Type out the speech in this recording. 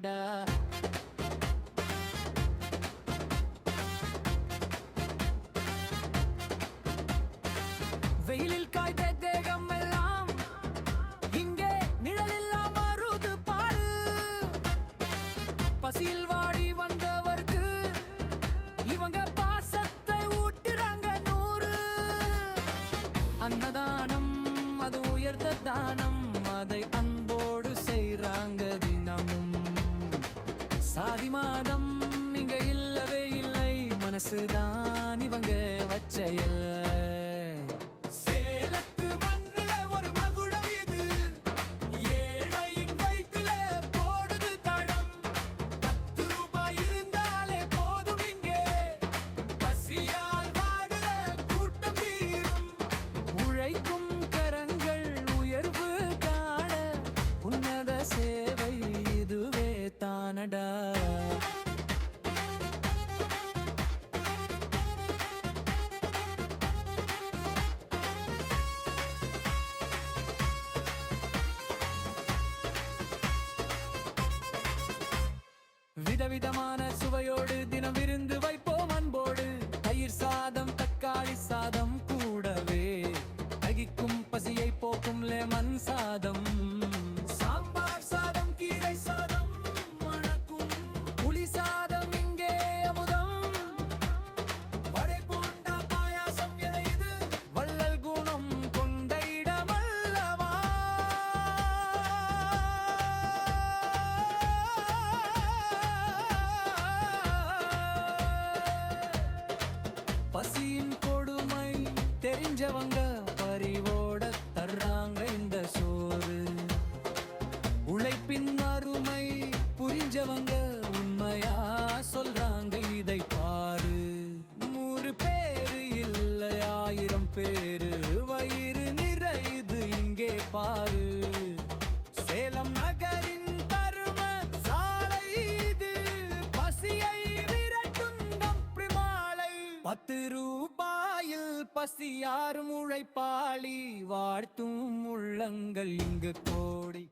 தானடா. வெயிலில் காய்ந்த தேகம் எல்லாம் இங்கே நிழலெல்லாம் மருது பாடு. பசியில் வாடி வந்தவர்க்கு இவங்க பாசத்தை ஊட்டுறாங்க 100. அன்னதானம் அது உயர்ந்த தானம், அதை அன்போடு செய்றாங்க தினமும். சாதி மாதம் இங்க இல்லவே இல்லை, மனசுதான் இவங்க வச்ச எல்லை. சேவை இதுவே தானடா. விதவிதமான சுவையோடு தினம் விருந்து வைப்போம் அன்போடு. தயிர் சாதம் தக்காளி சாதம் கூடவே தகிக்கும் பசியை போக்கும் லெமன் சாதம். பசியின் கொடுமை தெரிஞ்சவங்க பறிவோட தர்றாங்க இந்த சோறு. உழைப்பின் அருமை புரிஞ்சவங்க உண்மையா சொல்றாங்க இதை பாரு. 100 பேரு இல்லை 1000 பேரு வயிறு நிறையுது இங்கே பாரு. சேலம் நகரின் தரும சாலை இது, பசியை விரட்டும் கம்பி மாலை. 10 ரூபாயில் பசியாரும் உழைப்பாளி, வாழ்த்தும் உள்ளங்கள் இங்கு கோடி.